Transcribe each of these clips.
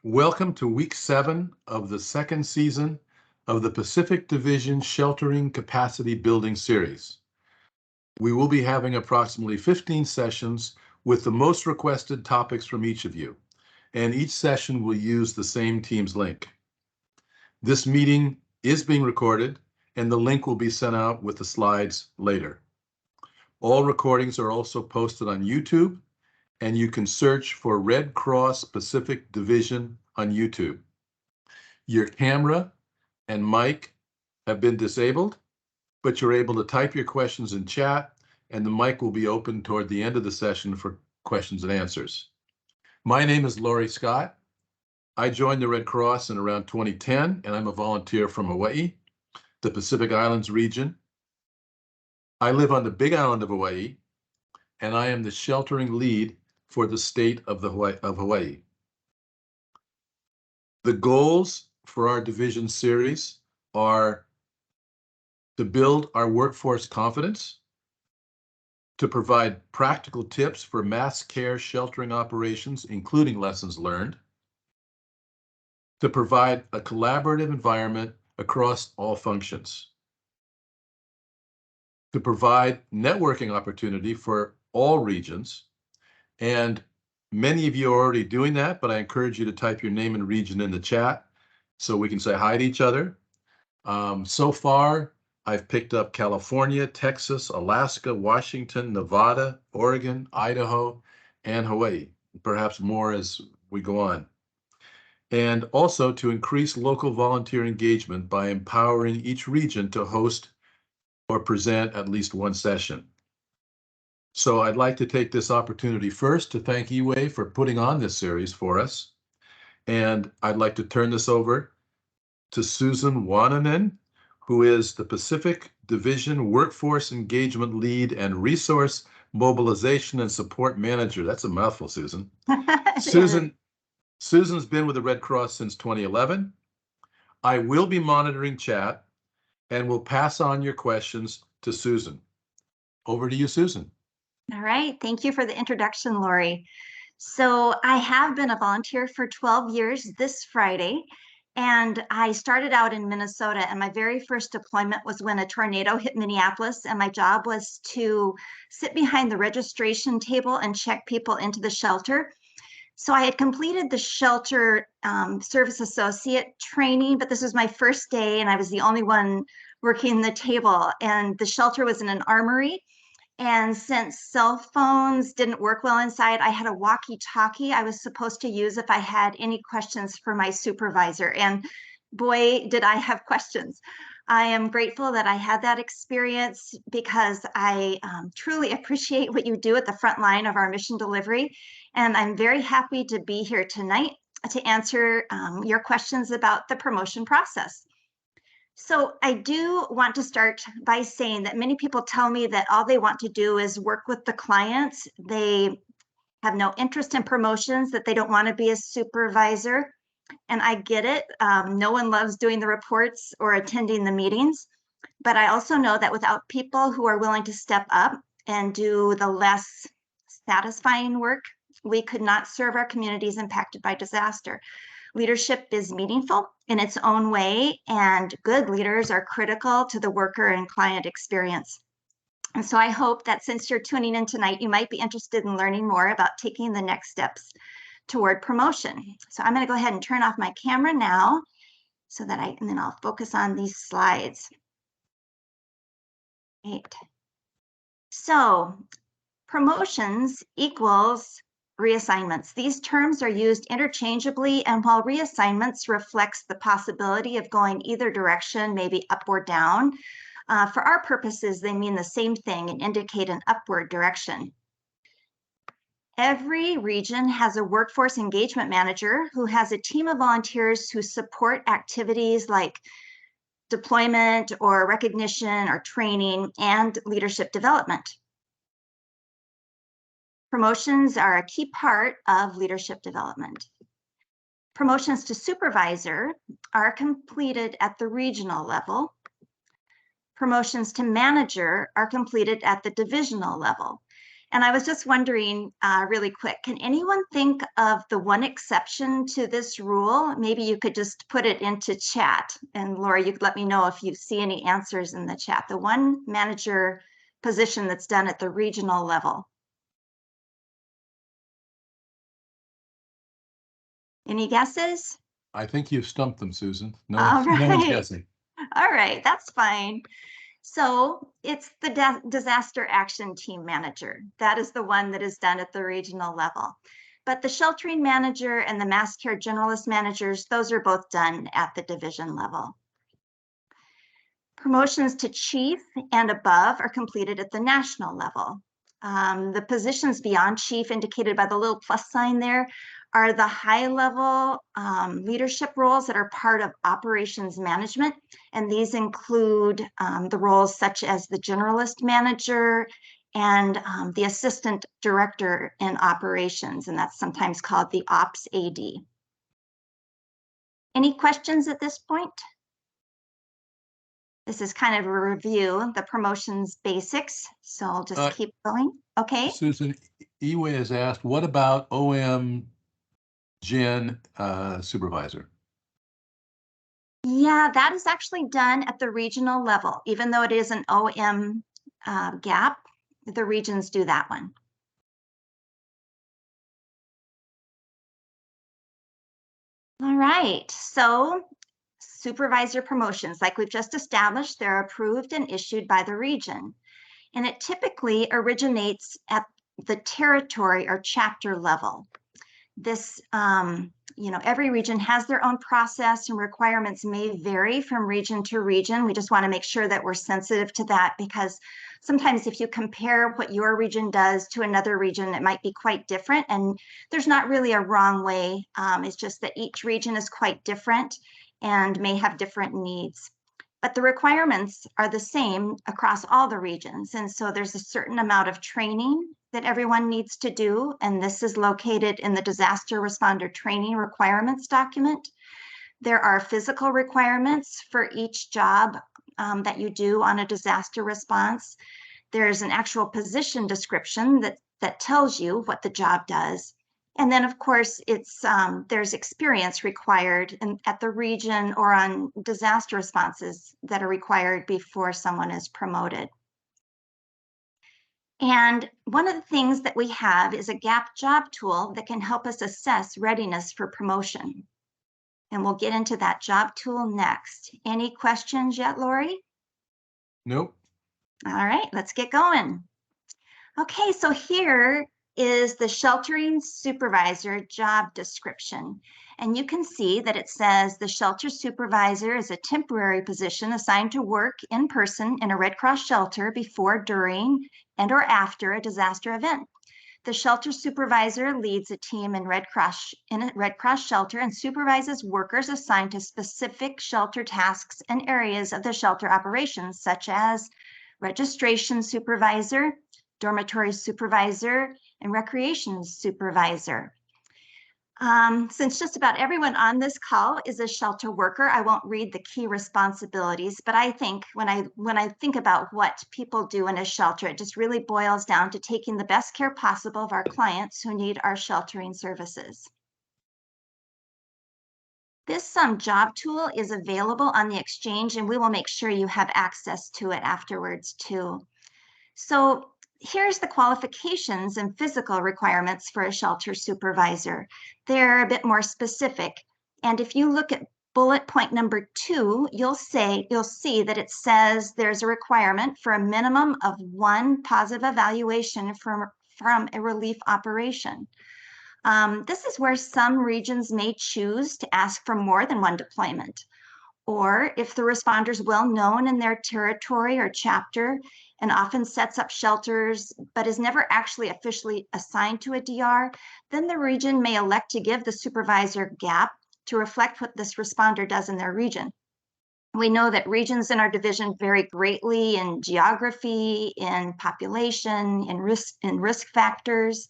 Welcome to week 7 of the second season of the Pacific Division Sheltering Capacity Building Series. We will be having approximately 15 sessions with the most requested topics from each of you, and each session will use the same Teams link. This meeting is being recorded, and the link will be sent out with the slides later. All recordings are also posted on YouTube, and you can search for Red Cross Pacific Division on YouTube. Your camera and mic have been disabled, but you're able to type your questions in chat, and the mic will be open toward the end of the session for questions and answers. My name is Laurie Scott. I joined the Red Cross in around 2010, and I'm a volunteer from Hawaii, the Pacific Islands region. I live on the Big Island of Hawaii, and I am the sheltering lead for the state of Hawaii. The goals for our division series are to build our workforce confidence, to provide practical tips for mass care sheltering operations, including lessons learned, to provide a collaborative environment across all functions, to provide networking opportunity for all regions, and many of you are already doing that, but I encourage you to type your name and region in the chat so we can say hi to each other. So far, I've picked up California, Texas, Alaska, Washington, Nevada, Oregon, Idaho, and Hawaii, perhaps more as we go on. And also to increase local volunteer engagement by empowering each region to host or present at least one session. So I'd like to take this opportunity first to thank eWay for putting on this series for us. And I'd like to turn this over to Susan Wananen, who is the Pacific Division Workforce Engagement Lead and Resource Mobilization and Support Manager. That's a mouthful, Susan. Susan's been with the Red Cross since 2011. I will be monitoring chat and will pass on your questions to Susan. Over to you, Susan. All right, thank you for the introduction, Laurie. So I have been a volunteer for 12 years this Friday, and I started out in Minnesota, and my very first deployment was when a tornado hit Minneapolis, and my job was to sit behind the registration table and check people into the shelter. So I had completed the shelter service associate training, but this was my first day, and I was the only one working the table, and the shelter was in an armory. And since cell phones didn't work well inside, I had a walkie-talkie I was supposed to use if I had any questions for my supervisor. And boy, did I have questions. I am grateful that I had that experience because I truly appreciate what you do at the front line of our mission delivery. And I'm very happy to be here tonight to answer your questions about the promotion process. So I do want to start by saying that many people tell me that all they want to do is work with the clients. They have no interest in promotions, that they don't want to be a supervisor. And I get it. No one loves doing the reports or attending the meetings. But I also know that without people who are willing to step up and do the less satisfying work, we could not serve our communities impacted by disaster. Leadership is meaningful in its own way, and good leaders are critical to the worker and client experience. And so I hope that since you're tuning in tonight, you might be interested in learning more about taking the next steps toward promotion. So I'm going to go ahead and turn off my camera now so that and then I'll focus on these slides. Great. So promotions equals reassignments. These terms are used interchangeably, and while reassignments reflects the possibility of going either direction, maybe up or down, for our purposes, they mean the same thing and indicate an upward direction. Every region has a workforce engagement manager who has a team of volunteers who support activities like deployment or recognition or training and leadership development. Promotions are a key part of leadership development. Promotions to supervisor are completed at the regional level. Promotions to manager are completed at the divisional level. And I was just wondering really quick, can anyone think of the one exception to this rule? Maybe you could just put it into chat. And Laura, you could let me know if you see any answers in the chat. The one manager position that's done at the regional level. Any guesses? I think you've stumped them, Susan. No, All no one's right. guessing. All right, that's fine. So it's the disaster action team manager. That is the one that is done at the regional level. But the sheltering manager and the mass care generalist managers, those are both done at the division level. Promotions to chief and above are completed at the national level. The positions beyond chief, indicated by the little plus sign there, are the high level leadership roles that are part of operations management. And these include the roles such as the generalist manager and the assistant director in operations. And that's sometimes called the ops AD. Any questions at this point? This is kind of a review, the promotions basics. So I'll just keep going. Okay. Susan, Eway has asked, what about OM Gen supervisor? Yeah, that is actually done at the regional level. Even though it is an OM gap, the regions do that one. All right, so supervisor promotions, like we've just established, they're approved and issued by the region. And it typically originates at the territory or chapter level. This, every region has their own process, and requirements may vary from region to region. We just want to make sure that we're sensitive to that, because sometimes if you compare what your region does to another region, it might be quite different. And there's not really a wrong way. It's just that each region is quite different and may have different needs. But the requirements are the same across all the regions. And so there's a certain amount of training that everyone needs to do. And this is located in the disaster responder training requirements document. There are physical requirements for each job that you do on a disaster response. There's an actual position description that tells you what the job does. And then, of course, there's experience required at the region or on disaster responses that are required before someone is promoted. And one of the things that we have is a gap job tool that can help us assess readiness for promotion. And we'll get into that job tool next. Any questions yet, Lori? Nope. All right, let's get going. Okay, so here is the sheltering supervisor job description. And you can see that it says the shelter supervisor is a temporary position assigned to work in person in a Red Cross shelter before, during, and or after a disaster event. The shelter supervisor leads a team in a Red Cross shelter and supervises workers assigned to specific shelter tasks and areas of the shelter operations, such as registration supervisor, dormitory supervisor, and recreation supervisor. Since just about everyone on this call is a shelter worker, I won't read the key responsibilities, but I think when I think about what people do in a shelter, it just really boils down to taking the best care possible of our clients who need our sheltering services. This job tool is available on the exchange, and we will make sure you have access to it afterwards too. So here's the qualifications and physical requirements for a shelter supervisor. They're a bit more specific. And if you look at bullet point number 2, you'll see that it says there's a requirement for a minimum of 1 positive evaluation from a relief operation. This is where some regions may choose to ask for more than 1 deployment. Or if the responder is well known in their territory or chapter and often sets up shelters, but is never actually officially assigned to a DR, then the region may elect to give the supervisor gap to reflect what this responder does in their region. We know that regions in our division vary greatly in geography, in population, in risk factors.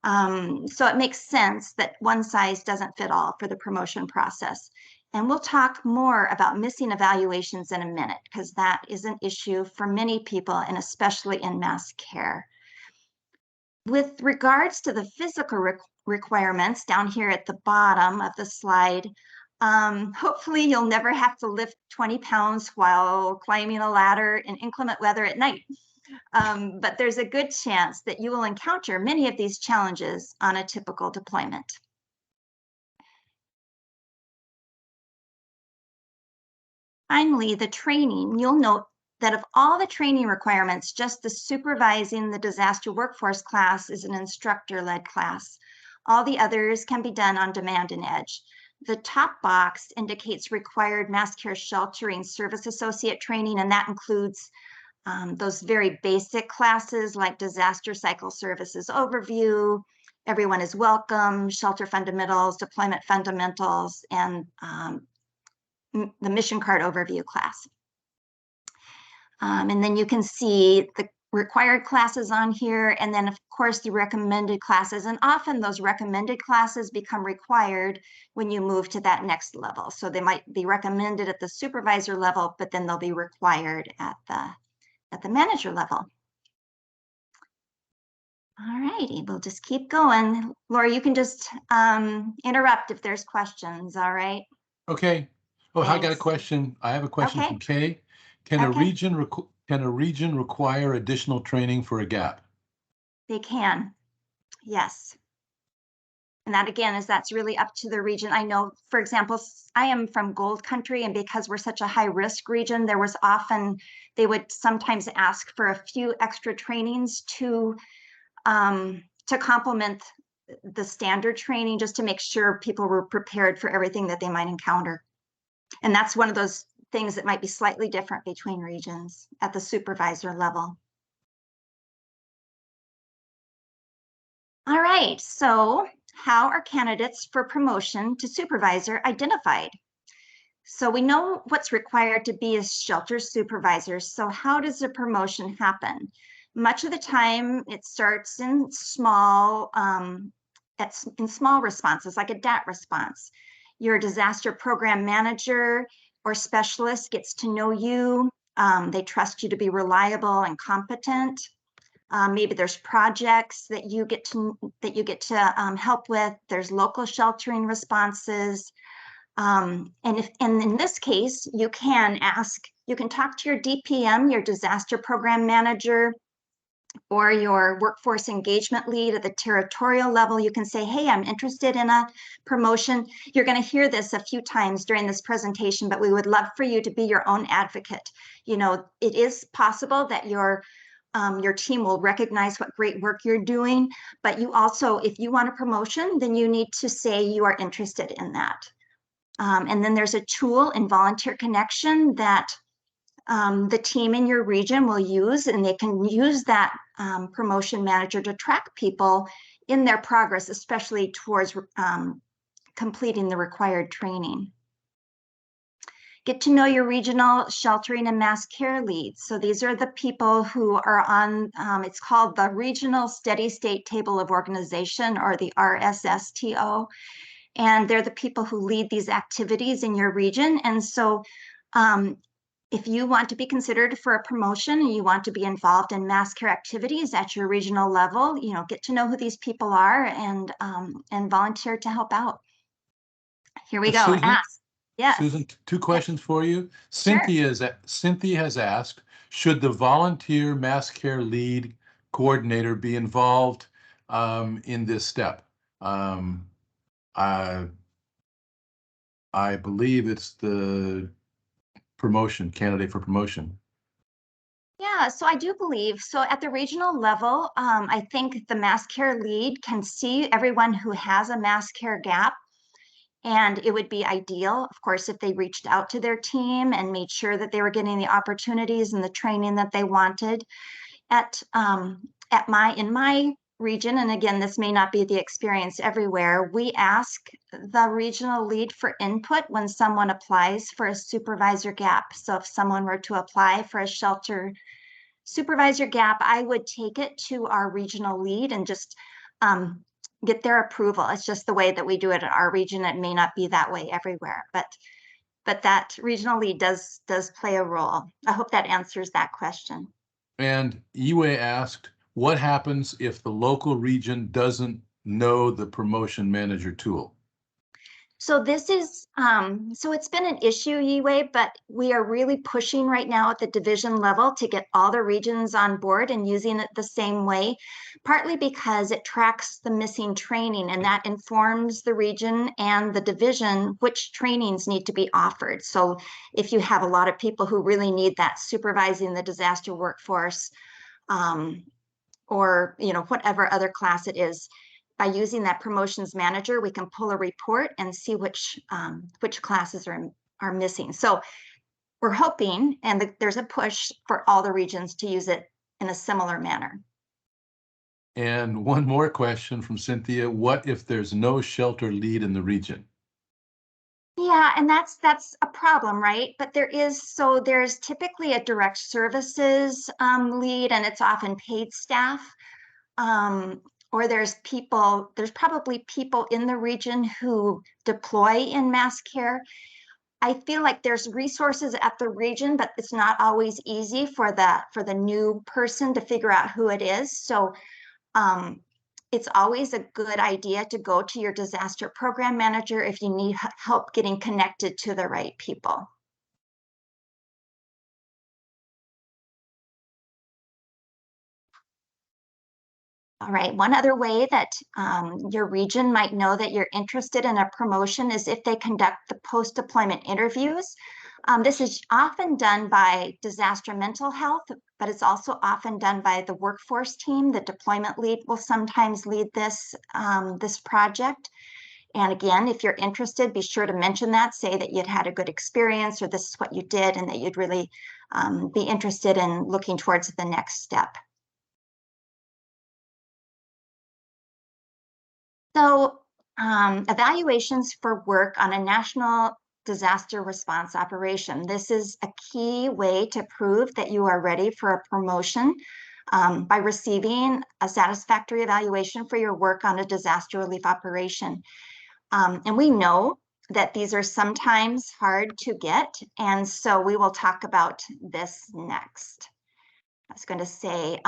So it makes sense that one size doesn't fit all for the promotion process. And we'll talk more about missing evaluations in a minute, because that is an issue for many people, and especially in mass care. With regards to the physical requirements down here at the bottom of the slide, hopefully you'll never have to lift 20 pounds while climbing a ladder in inclement weather at night. But there's a good chance that you will encounter many of these challenges on a typical deployment. Finally, the training. You'll note that of all the training requirements, just the supervising the disaster workforce class is an instructor-led class. All the others can be done on demand in EDGE. The top box indicates required mass care sheltering service associate training, and that includes those very basic classes like disaster cycle services overview, everyone is welcome, shelter fundamentals, deployment fundamentals, and the mission card overview class. And then you can see the required classes on here, and then of course the recommended classes, and often those recommended classes become required when you move to that next level. So they might be recommended at the supervisor level, but then they'll be required at the manager level. All righty, we'll just keep going. Laura, you can just interrupt if there's questions, all right? Okay. Oh, I got a Thanks. question. I have a question Okay. from Kay. Can a region require additional training for a gap? They can, yes. And that again that's really up to the region. I know, for example, I am from Gold Country, and because we're such a high risk region, there was often, they would sometimes ask for a few extra trainings to complement the standard training, just to make sure people were prepared for everything that they might encounter. And that's one of those things that might be slightly different between regions at the supervisor level. All right, so how are candidates for promotion to supervisor identified? So we know what's required to be a shelter supervisor. So how does a promotion happen? Much of the time it starts in small responses, like a DAT response. Your disaster program manager or specialist gets to know you. They trust you to be reliable and competent. Maybe there's projects that you get to help with. There's local sheltering responses. And in this case, you can talk to your DPM, your disaster program manager, or your workforce engagement lead at the territorial level. You can say, hey, I'm interested in a promotion. You're going to hear this a few times during this presentation, but we would love for you to be your own advocate. You know, it is possible that your team will recognize what great work you're doing, but you also, if you want a promotion, then you need to say you are interested in that. And then there's a tool in Volunteer Connection that the team in your region will use, and they can use that promotion manager to track people in their progress, especially towards completing the required training. Get to know your regional sheltering and mass care leads. So these are the people who are on, it's called the Regional Steady State Table of Organization, or the RSSTO. And they're the people who lead these activities in your region. And so if you want to be considered for a promotion and you want to be involved in mass care activities at your regional level, you know, get to know who these people are and volunteer to help out. Here we go. Susan, Ask. Yes. Susan, two questions for you. Sure. Cynthia has asked, should the volunteer mass care lead coordinator be involved in this step? I believe it's the candidate for promotion. Yeah, so I do believe, so at the regional level, I think the mass care lead can see everyone who has a mass care gap. And it would be ideal, of course, if they reached out to their team and made sure that they were getting the opportunities and the training that they wanted. In my region, and again, this may not be the experience everywhere, we ask the regional lead for input when someone applies for a supervisor gap. So if someone were to apply for a shelter supervisor gap, I would take it to our regional lead and just get their approval. It's just the way that we do it in our region. It may not be that way everywhere, but that regional lead does play a role. I hope that answers that question. And Yue asked, What happens if the local region doesn't know the promotion manager tool? So this is, so it's been an issue, Yiwei, but we are really pushing right now at the division level to get all the regions on board and using it the same way, partly because it tracks the missing training and that informs the region and the division which trainings need to be offered. So if you have a lot of people who really need that supervising the disaster workforce, or whatever other class it is, by using that promotions manager, we can pull a report and see which classes are missing. So we're hoping, and there's a push for all the regions to use it in a similar manner. And one more question from Cynthia. What if there's no shelter lead in the region? Yeah, and that's a problem, right? But there's typically a direct services lead, and it's often paid staff. Or there's probably people in the region who deploy in mass care. I feel like there's resources at the region, but it's not always easy for the new person to figure out who it is. So it's always a good idea to go to your disaster program manager if you need help getting connected to the right people. All right, one other way that your region might know that you're interested in a promotion is if they conduct the post-deployment interviews. This is often done by disaster mental health, but it's also often done by the workforce team. The deployment lead will sometimes lead this project. And again, if you're interested, be sure to mention that, say that you'd had a good experience or this is what you did and that you'd really be interested in looking towards the next step. So evaluations for work on a national disaster response operation. This is a key way to prove that you are ready for a promotion by receiving a satisfactory evaluation for your work on a disaster relief operation. And we know that these are sometimes hard to get, and so we will talk about this next. I was going to say,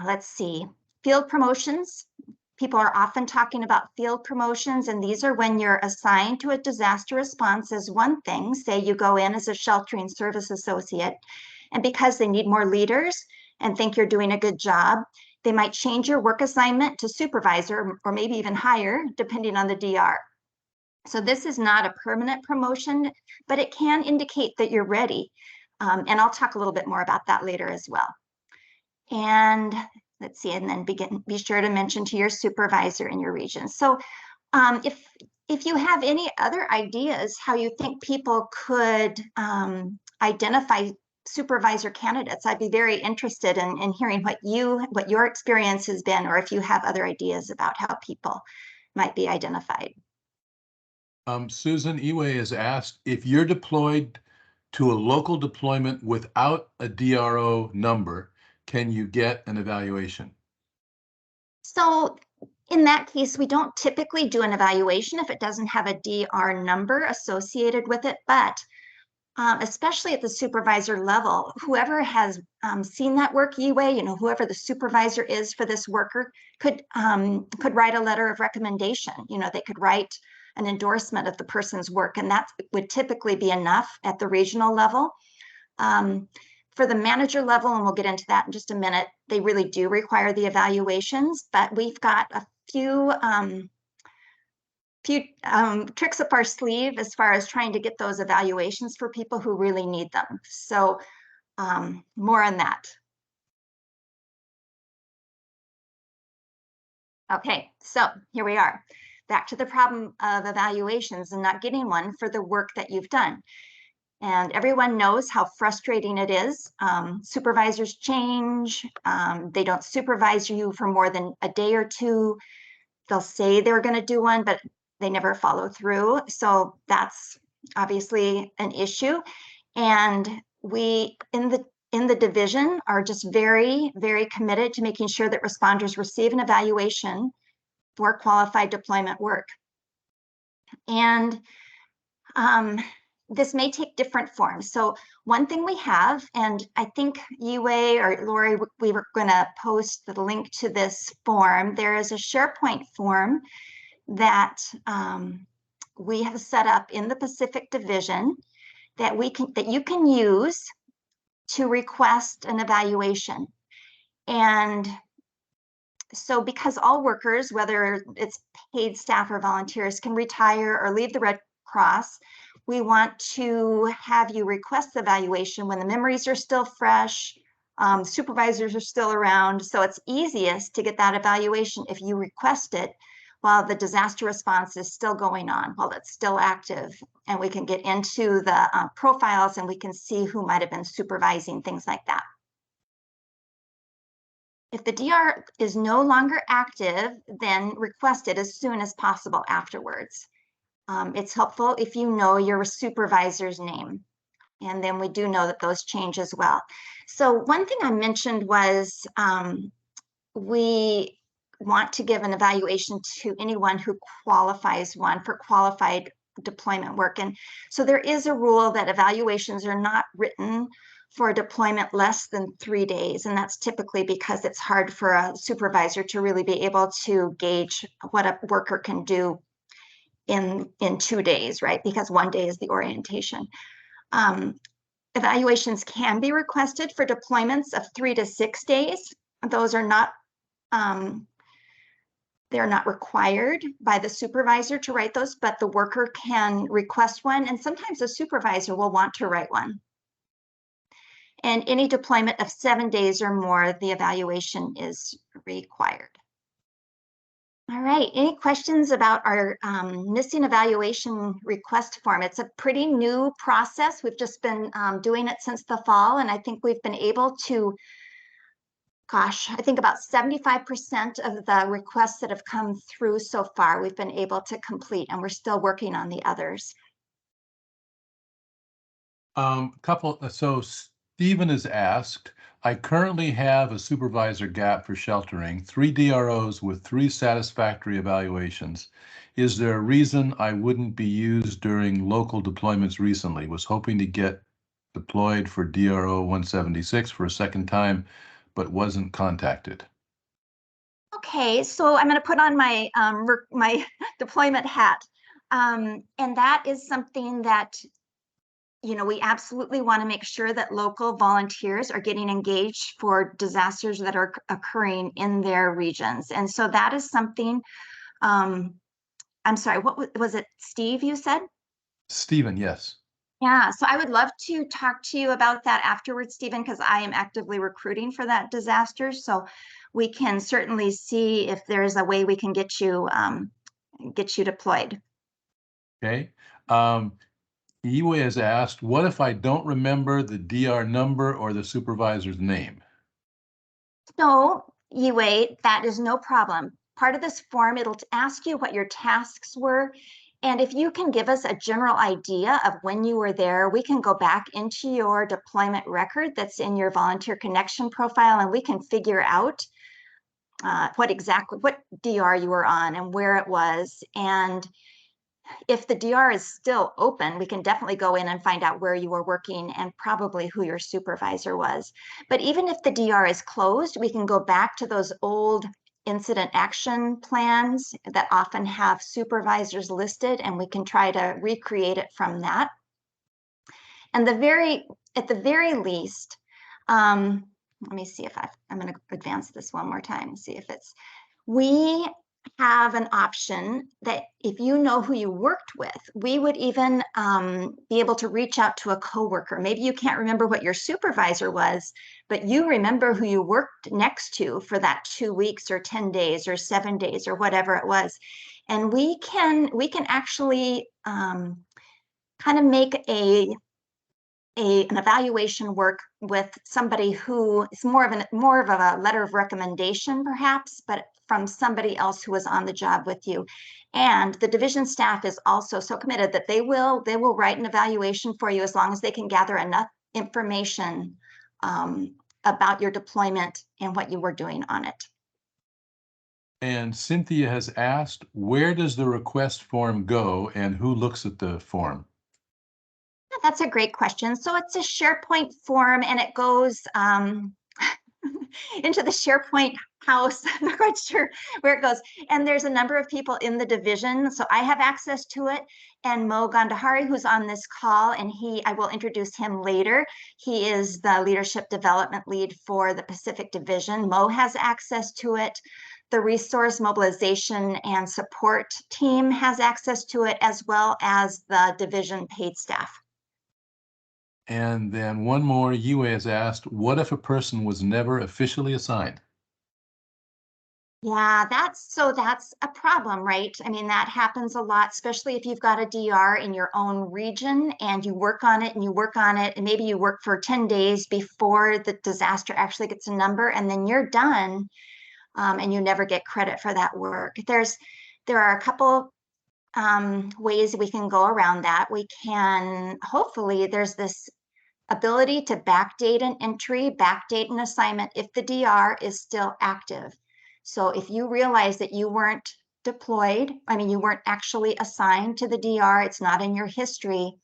let's see, field promotions. People are often talking about field promotions, and these are when you're assigned to a disaster response as one thing. Say you go in as a sheltering service associate, and because they need more leaders and think you're doing a good job, they might change your work assignment to supervisor or maybe even higher, depending on the DR. So this is not a permanent promotion, but it can indicate that you're ready. And I'll talk a little bit more about that later as well. And let's see, and then be sure to mention to your supervisor in your region. So if you have any other ideas how you think people could identify supervisor candidates, I'd be very interested in hearing what your experience has been, or if you have other ideas about how people might be identified. Susan Eway has asked, if you're deployed to a local deployment without a DRO number, can you get an evaluation? So in that case, we don't typically do an evaluation if it doesn't have a DR number associated with it, but especially at the supervisor level, whoever has seen that work Yiwei, whoever the supervisor is for this worker could write a letter of recommendation. They could write an endorsement of the person's work, and that would typically be enough at the regional level. For the manager level, and we'll get into that in just a minute, they really do require the evaluations, but we've got a few tricks up our sleeve as far as trying to get those evaluations for people who really need them. So more on that. Okay, so here we are. Back to the problem of evaluations and not getting one for the work that you've done. And everyone knows how frustrating it is. Supervisors change. They don't supervise you for more than a day or two. They'll say they're going to do one, but they never follow through. So that's obviously an issue. And we in the division are just very, very committed to making sure that responders receive an evaluation for qualified deployment work. And this may take different forms. So one thing we have, and I think Yue or Lori, we were going to post the link to this form. There is a SharePoint form that we have set up in the Pacific Division that you can use to request an evaluation. And so because all workers, whether it's paid staff or volunteers, can retire or leave the Red Cross, we want to have you request the evaluation when the memories are still fresh, supervisors are still around. So it's easiest to get that evaluation if you request it while the disaster response is still going on, while it's still active. And we can get into the profiles and we can see who might have been supervising, things like that. If the DR is no longer active, then request it as soon as possible afterwards. It's helpful if you know your supervisor's name. And then we do know that those change as well. So one thing I mentioned was we want to give an evaluation to anyone who qualifies one for qualified deployment work. And so there is a rule that evaluations are not written for a deployment less than 3 days. And that's typically because it's hard for a supervisor to really be able to gauge what a worker can do in 2 days, right? Because 1 day is the orientation. Evaluations can be requested for deployments of 3 to 6 days. Those are not they're not required by the supervisor to write those, but the worker can request one, and sometimes the supervisor will want to write one. And any deployment of 7 days or more, the evaluation is required. All right, any questions about our missing evaluation request form? It's a pretty new process. We've just been doing it since the fall, and I think we've been able to, gosh, I think about 75% of the requests that have come through so far, we've been able to complete, and we're still working on the others. So Stephen has asked, I currently have a supervisor gap for sheltering, 3 DROs with 3 satisfactory evaluations. Is there a reason I wouldn't be used during local deployments recently? Was hoping to get deployed for DRO 176 for a second time, but wasn't contacted. Okay, so I'm going to put on my my deployment hat, and that is something that we absolutely want to make sure that local volunteers are getting engaged for disasters that are occurring in their regions, and so that is something. I'm sorry, what was it, Steve? You said? Stephen, yes. Yeah, so I would love to talk to you about that afterwards, Stephen, because I am actively recruiting for that disaster. So we can certainly see if there's a way we can get you deployed. Okay. Yue has asked, what if I don't remember the DR number or the supervisor's name? So Yue, that is no problem. Part of this form, it'll ask you what your tasks were. And if you can give us a general idea of when you were there, we can go back into your deployment record that's in your volunteer connection profile, and we can figure out what DR you were on and where it was. And if the DR is still open, we can definitely go in and find out where you were working and probably who your supervisor was. But even if the DR is closed, we can go back to those old incident action plans that often have supervisors listed, and we can try to recreate it from that. And at the very least, let me see if I'm going to advance this one more time, see if we have an option that if you know who you worked with, we would even be able to reach out to a coworker. Maybe you can't remember what your supervisor was, but you remember who you worked next to for that 2 weeks or 10 days or 7 days or whatever it was. And we can actually kind of make an evaluation work with somebody who is more of a letter of recommendation, perhaps, but from somebody else who was on the job with you. And the division staff is also so committed that they will write an evaluation for you as long as they can gather enough information about your deployment and what you were doing on it. And Cynthia has asked, where does the request form go and who looks at the form? That's a great question. So it's a SharePoint form and it goes into the SharePoint house. I'm not quite sure where it goes. And there's a number of people in the division. So I have access to it. And Mo Gandhari, who's on this call, and I will introduce him later. He is the leadership development lead for the Pacific Division. Mo has access to it. The resource mobilization and support team has access to it, as well as the division paid staff. And then one more, Yue has asked, what if a person was never officially assigned? Yeah, that's a problem, right? I mean, that happens a lot, especially if you've got a DR in your own region and you work on it and you work on it, and maybe you work for 10 days before the disaster actually gets a number, and then you're done, and you never get credit for that work. There are a couple ways we can go around that. We can, hopefully, there's this ability to backdate an entry, backdate an assignment if the DR is still active. So if you realize that you weren't deployed, I mean, you weren't actually assigned to the DR, it's not in your history,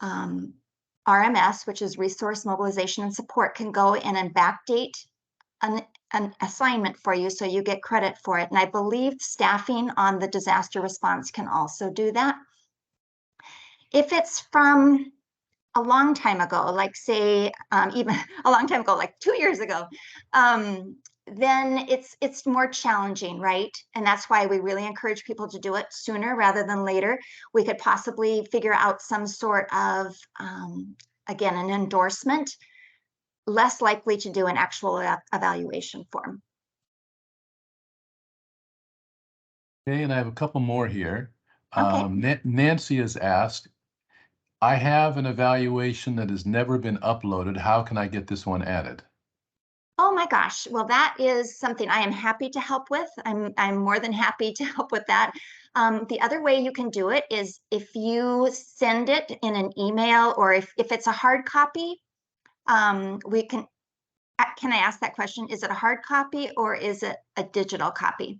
RMS, which is Resource Mobilization and Support, can go in and backdate an assignment for you so you get credit for it. And I believe staffing on the disaster response can also do that. If it's from a long time ago, like say even a long time ago, like 2 years ago, then it's more challenging, right? And that's why we really encourage people to do it sooner rather than later. We could possibly figure out some sort of, again, an endorsement, less likely to do an actual evaluation form. Okay, and I have a couple more here. Okay. Nancy has asked, I have an evaluation that has never been uploaded. How can I get this one added? Oh my gosh. Well, that is something I am happy to help with. I'm more than happy to help with that. The other way you can do it is if you send it in an email, or if it's a hard copy, we can I ask that question? Is it a hard copy or is it a digital copy?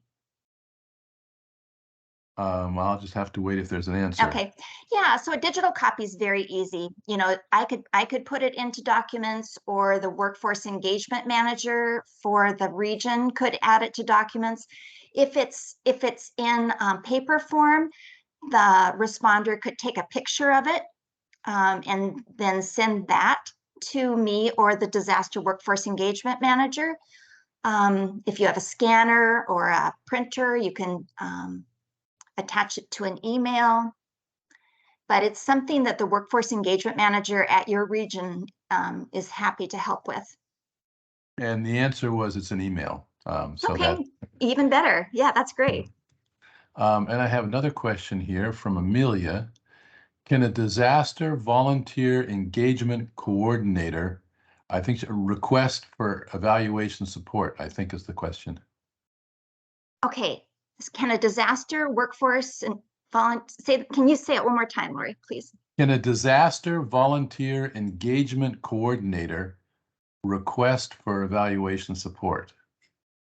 I'll just have to wait if there's an answer. Okay. Yeah, so a digital copy is very easy. You know, I could put it into documents, or the workforce engagement manager for the region could add it to documents. If it's in paper form, the responder could take a picture of it and then send that to me or the disaster workforce engagement manager. If you have a scanner or a printer, you can attach it to an email. But it's something that the workforce engagement manager at your region is happy to help with. And the answer was it's an email. Okay, even better. Yeah, that's great. And I have another question here from Amelia. Can a disaster volunteer engagement coordinator, I think, request for evaluation support, I think is the question. Okay, can a disaster workforce and can you say it one more time, Lori, please? Can a disaster volunteer engagement coordinator request for evaluation support?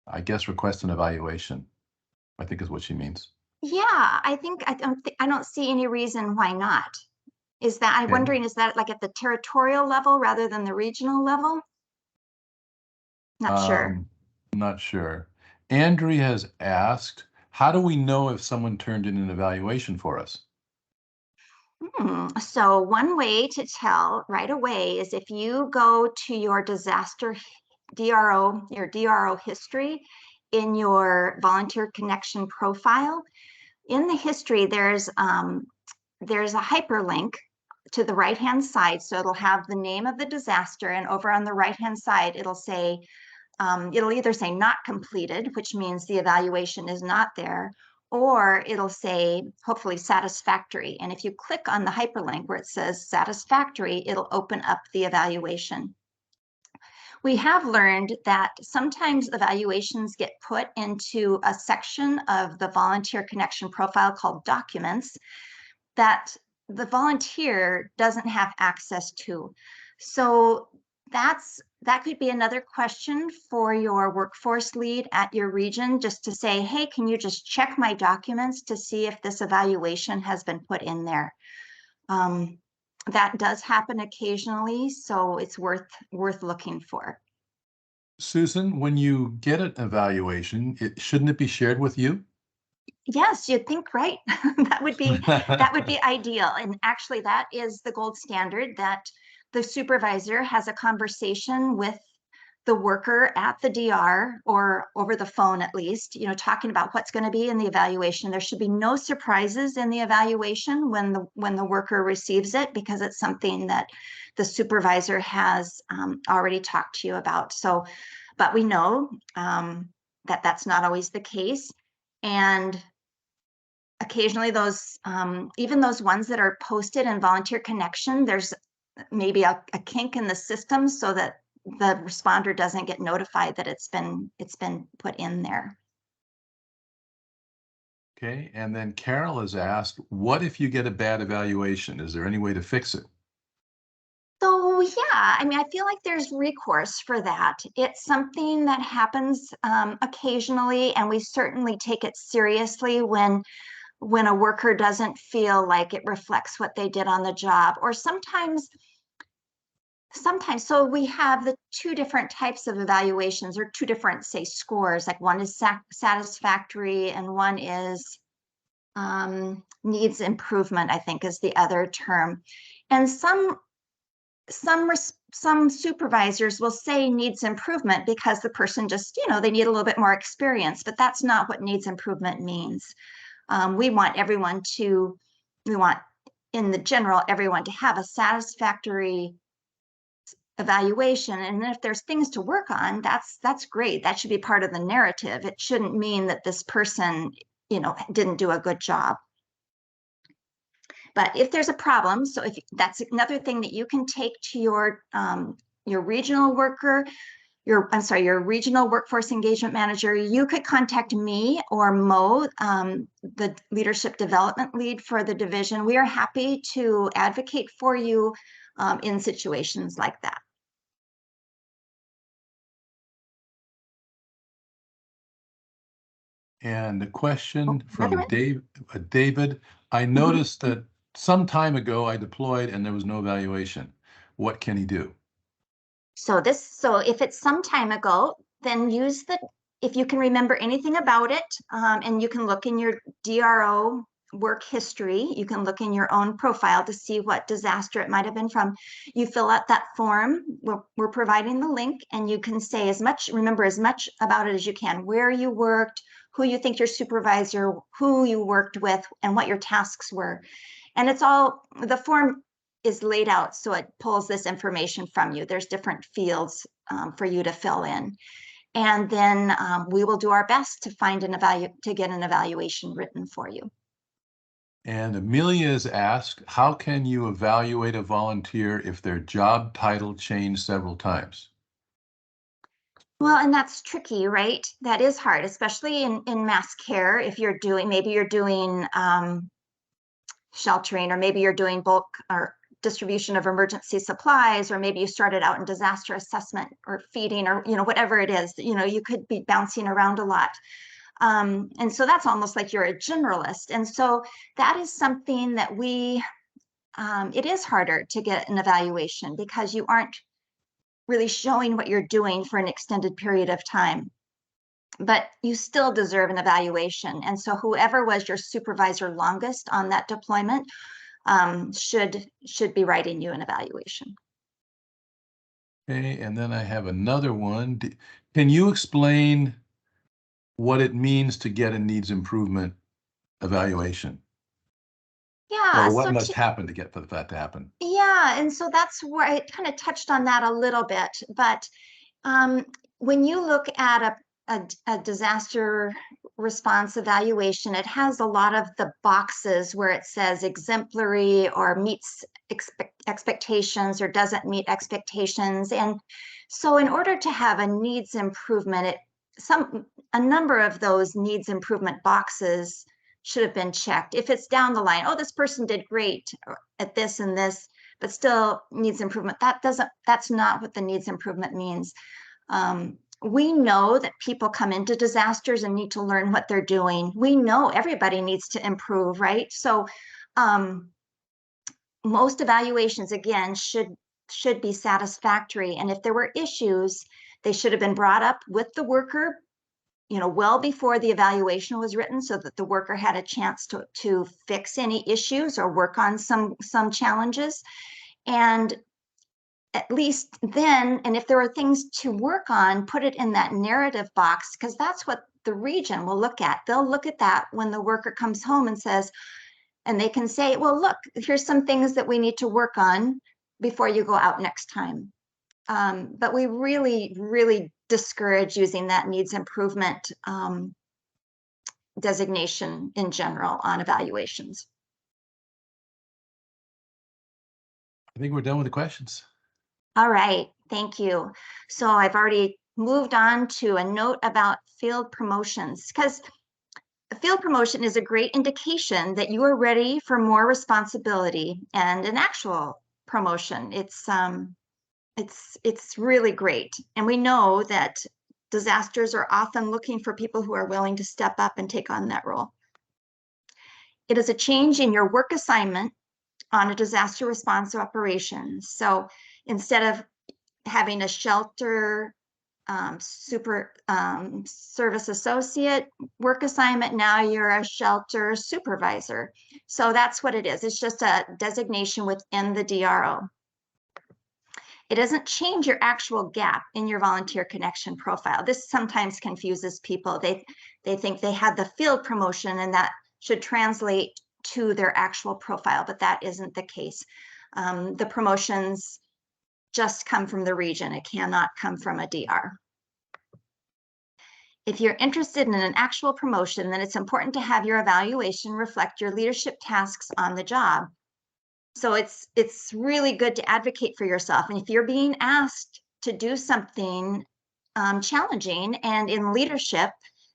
I guess request an evaluation, I think is what she means. Yeah, I think I don't see any reason why not. I'm wondering, is that like at the territorial level rather than the regional level? Not sure. Not sure. Andrea has asked, how do we know if someone turned in an evaluation for us? So one way to tell right away is if you go to your disaster DRO, your DRO history in your volunteer connection profile. In the history, there's a hyperlink to the right-hand side. So it'll have the name of the disaster, and over on the right-hand side, it'll say, it'll either say not completed, which means the evaluation is not there, or it'll say, hopefully, satisfactory. And if you click on the hyperlink where it says satisfactory, it'll open up the evaluation. We have learned that sometimes evaluations get put into a section of the volunteer connection profile called documents that the volunteer doesn't have access to. So that could be another question for your workforce lead at your region, just to say, hey, can you just check my documents to see if this evaluation has been put in there? that does happen occasionally, so it's worth looking for. Susan, when you get an evaluation, shouldn't it be shared with you? Yes, you'd think, right? That would be ideal. And actually, that is the gold standard, that the supervisor has a conversation with the worker at the DR or over the phone at least, talking about what's going to be in the evaluation. There should be no surprises in the evaluation when the worker receives it, because it's something that the supervisor has already talked to you about. So, but we know that that's not always the case. And occasionally those, even those ones that are posted in Volunteer Connection, there's maybe a kink in the system so that the responder doesn't get notified that it's been put in there. Okay, and then Carol has asked, what if you get a bad evaluation? Is there any way to fix it? So yeah, I mean, I feel like there's recourse for that. It's something that happens occasionally, and we certainly take it seriously when a worker doesn't feel like it reflects what they did on the job. Or sometimes, so we have the two different types of evaluations, or two different, say, scores. Like one is satisfactory and one is needs improvement, I think is the other term. And some supervisors will say needs improvement because the person just, they need a little bit more experience, but that's not what needs improvement means. We want in the general, everyone to have a satisfactory evaluation. And if there's things to work on, that's great. That should be part of the narrative. It shouldn't mean that this person, didn't do a good job. But if there's a problem, so if that's another thing that you can take to your regional worker, your regional workforce engagement manager, you could contact me or Mo, the leadership development lead for the division. We are happy to advocate for you in situations like that. And a question Another from one? David. I Mhm. noticed that some time ago I deployed and there was no evaluation. What can he do? So if it's some time ago, then if you can remember anything about it, and you can look in your DRO work history, you can look in your own profile to see what disaster it might have been from. You fill out that form. We're providing the link, and you can say remember as much about it as you can, where you worked, who you think your supervisor, who you worked with, and what your tasks were. And the form is laid out so it pulls this information from you. There's different fields for you to fill in. And then we will do our best to get an evaluation written for you. And Amelia has asked, how can you evaluate a volunteer if their job title changed several times? Well, and that's tricky, right? That is hard, especially in mass care. If maybe you're doing sheltering, or maybe you're doing bulk or distribution of emergency supplies, or maybe you started out in disaster assessment or feeding, or whatever it is, you could be bouncing around a lot. And so that's almost like you're a generalist. And so that is something that it is harder to get an evaluation because you aren't really showing what you're doing for an extended period of time. But you still deserve an evaluation. And so whoever was your supervisor longest on that deployment should be writing you an evaluation. Okay, and then I have another one. Can you explain what it means to get a needs improvement evaluation? Yeah, Or what must happen to get for that to happen? yeah, and so that's where I kind of touched on that a little bit. But when you look at a disaster response evaluation, it has a lot of the boxes where it says exemplary, or meets expectations, or doesn't meet expectations. And so in order to have a needs improvement, a number of those needs improvement boxes should have been checked. If it's down the line, oh, this person did great at this and this, but still needs improvement, that's not what the needs improvement means. We know that people come into disasters and need to learn what they're doing. We know everybody needs to improve, right? So most evaluations, again, should be satisfactory. And if there were issues, they should have been brought up with the worker, well before the evaluation was written, so that the worker had a chance to fix any issues or work on some challenges. And at least then, and if there are things to work on, put it in that narrative box, because that's what the region will look at. They'll look at that when the worker comes home and says, and they can say, well, look, here's some things that we need to work on before you go out next time. But we really, really discourage using that needs improvement designation in general on evaluations. I think we're done with the questions. All right, thank you. So I've already moved on to a note about field promotions, because a field promotion is a great indication that you are ready for more responsibility and an actual promotion. It's really great. And we know that disasters are often looking for people who are willing to step up and take on that role. It is a change in your work assignment on a disaster response operation. So instead of having a shelter service associate work assignment, now you're a shelter supervisor. So that's what it is. It's just a designation within the DRO. It doesn't change your actual gap in your volunteer connection profile. This sometimes confuses people. They think they had the field promotion and that should translate to their actual profile, but that isn't the case. The promotions just come from the region. It cannot come from a DR. If you're interested in an actual promotion, then it's important to have your evaluation reflect your leadership tasks on the job. So it's really good to advocate for yourself. And if you're being asked to do something challenging and in leadership,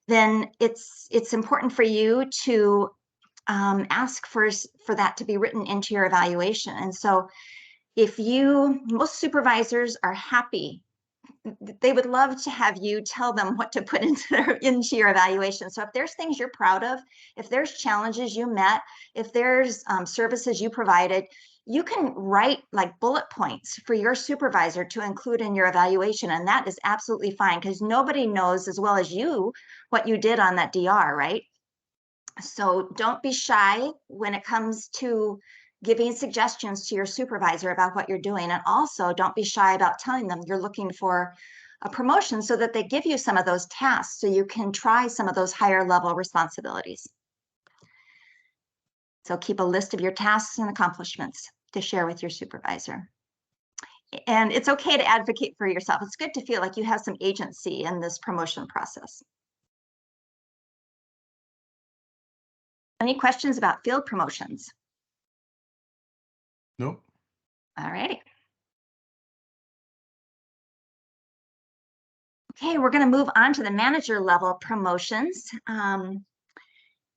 then it's important for you to ask for that to be written into your evaluation. And so most supervisors are happy. They would love to have you tell them what to put into your evaluation. So if there's things you're proud of, if there's challenges you met, if there's services you provided, you can write like bullet points for your supervisor to include in your evaluation. And that is absolutely fine, because nobody knows as well as you what you did on that DR, right? So don't be shy when it comes to giving suggestions to your supervisor about what you're doing. And also don't be shy about telling them you're looking for a promotion, so that they give you some of those tasks so you can try some of those higher level responsibilities. So keep a list of your tasks and accomplishments to share with your supervisor. And it's okay to advocate for yourself. It's good to feel like you have some agency in this promotion process. Any questions about field promotions? Nope. All righty. Okay, we're going to move on to the manager level promotions.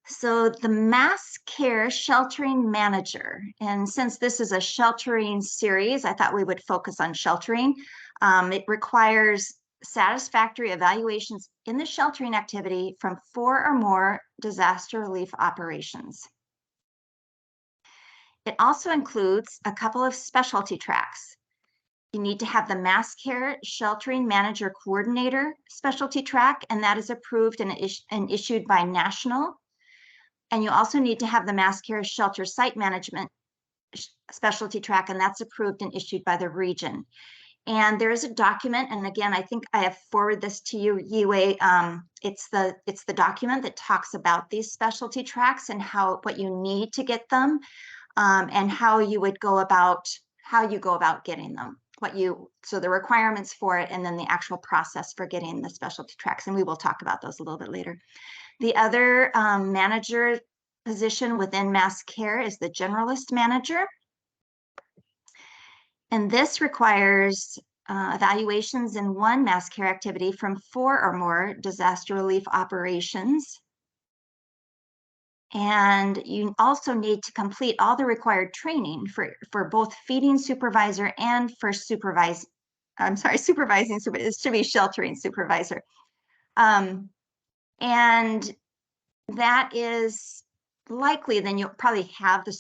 So the mass care sheltering manager, and since this is a sheltering series, I thought we would focus on sheltering. It requires satisfactory evaluations in the sheltering activity from 4 or more disaster relief operations. It also includes a couple of specialty tracks. You need to have the mass care sheltering manager coordinator specialty track, and that is approved and issued by national. And you also need to have the mass care shelter site management specialty track, and that's approved and issued by the region. And there is a document, and again, I think I have forwarded this to you, Yue. It's the document that talks about these specialty tracks and what you need to get them, and how you go about getting them. So the requirements for it, and then the actual process for getting the specialty tracks, and we will talk about those a little bit later. The other manager position within mass care is the generalist manager. And this requires evaluations in one mass care activity from 4 or more disaster relief operations. And you also need to complete all the required training for both feeding supervisor and for supervising supervisor. It should be sheltering supervisor. And that is likely, then you'll probably have the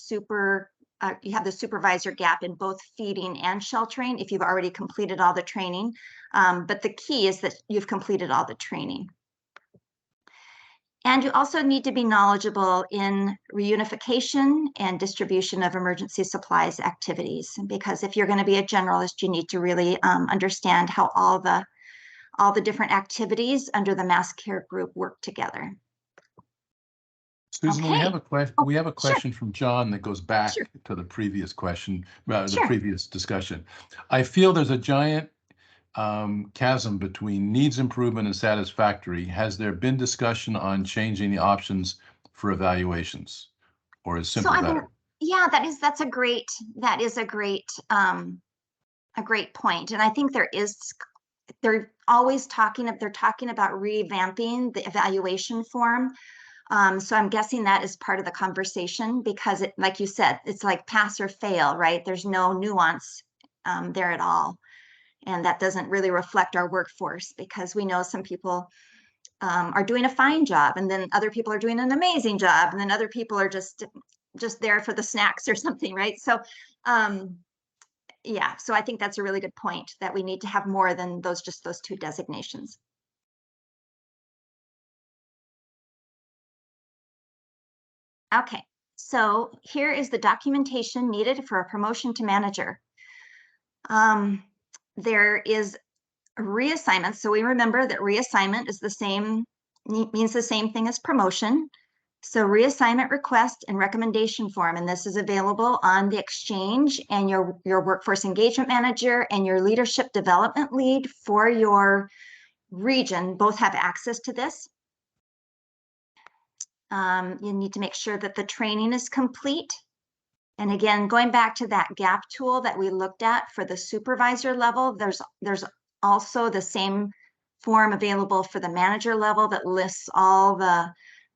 you have the supervisor gap in both feeding and sheltering if you've already completed all the training. But the key is that you've completed all the training. And you also need to be knowledgeable in reunification and distribution of emergency supplies activities, because if you're going to be a generalist, you need to really understand how all the different activities under the mass care group work together. Susan, Okay. we have a question. We have a question from John that goes back Sure. to the previous question, Sure. the previous discussion. I feel there's a giant chasm between needs improvement and satisfactory. Has there been discussion on changing the options for evaluations, or is simple better? Yeah, that's a great point, and I think they're always talking about revamping the evaluation form. So I'm guessing that is part of the conversation, because it, like you said, it's like pass or fail, right? There's no nuance there at all. And that doesn't really reflect our workforce, because we know some people are doing a fine job, and then other people are doing an amazing job, and then other people are just there for the snacks or something, right? So yeah, so I think that's a really good point, that we need to have more than those two designations. Okay, so here is the documentation needed for a promotion to manager. There is a reassignment. So we remember that reassignment is means the same thing as promotion. So reassignment request and recommendation form, and this is available on the exchange, and your workforce engagement manager and your leadership development lead for your region both have access to this. You need to make sure that the training is complete. And again, going back to that gap tool that we looked at for the supervisor level, there's also the same form available for the manager level that lists all the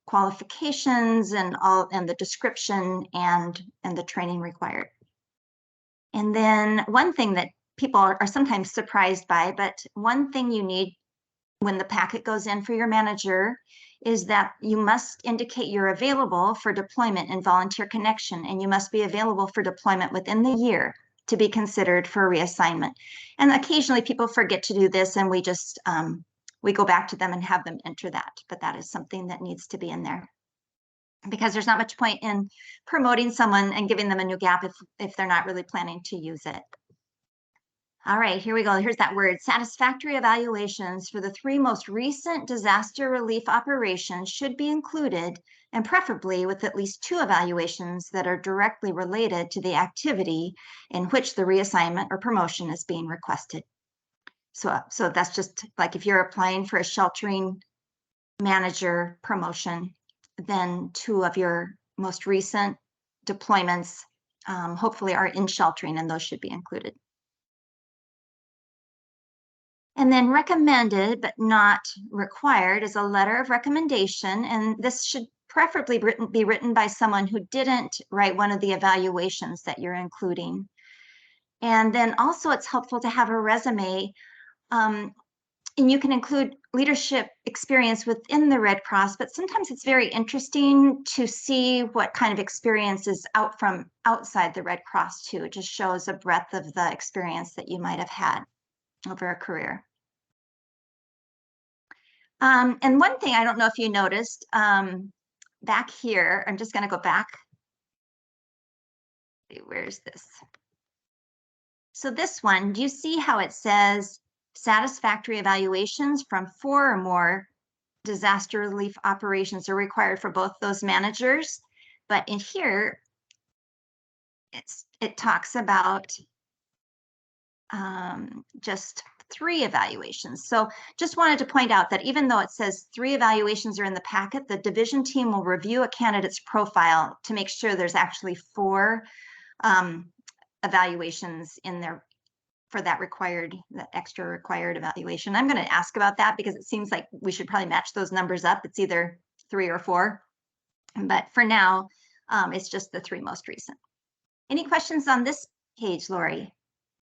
qualifications and the description and the training required. And then one thing that people are sometimes surprised by, but one thing you need when the packet goes in for your manager is that you must indicate you're available for deployment in volunteer connection, and you must be available for deployment within the year to be considered for reassignment. And occasionally people forget to do this, and we just we go back to them and have them enter that, but that is something that needs to be in there, because there's not much point in promoting someone and giving them a new gap if they're not really planning to use it. All right, here we go. Here's that word. Satisfactory evaluations for the 3 most recent disaster relief operations should be included, and preferably with at least 2 evaluations that are directly related to the activity in which the reassignment or promotion is being requested. So that's just like if you're applying for a sheltering manager promotion, then 2 of your most recent deployments hopefully are in sheltering, and those should be included. And then recommended but not required is a letter of recommendation, and this should preferably be written by someone who didn't write one of the evaluations that you're including. And then also it's helpful to have a resume, and you can include leadership experience within the Red Cross, but sometimes it's very interesting to see what kind of experience is from outside the Red Cross too. It just shows a breadth of the experience that you might have had over a career. And one thing, I don't know if you noticed, back here, I'm just going to go back. Where's this? So this one, do you see how it says satisfactory evaluations from 4 or more disaster relief operations are required for both those managers? But in here, it talks about just 3 evaluations. So just wanted to point out that even though it says 3 evaluations are in the packet, the division team will review a candidate's profile to make sure there's actually 4 evaluations in there for that extra required evaluation. I'm going to ask about that because it seems like we should probably match those numbers up. It's either 3 or 4, but for now, it's just the 3 most recent. Any questions on this page, Lori?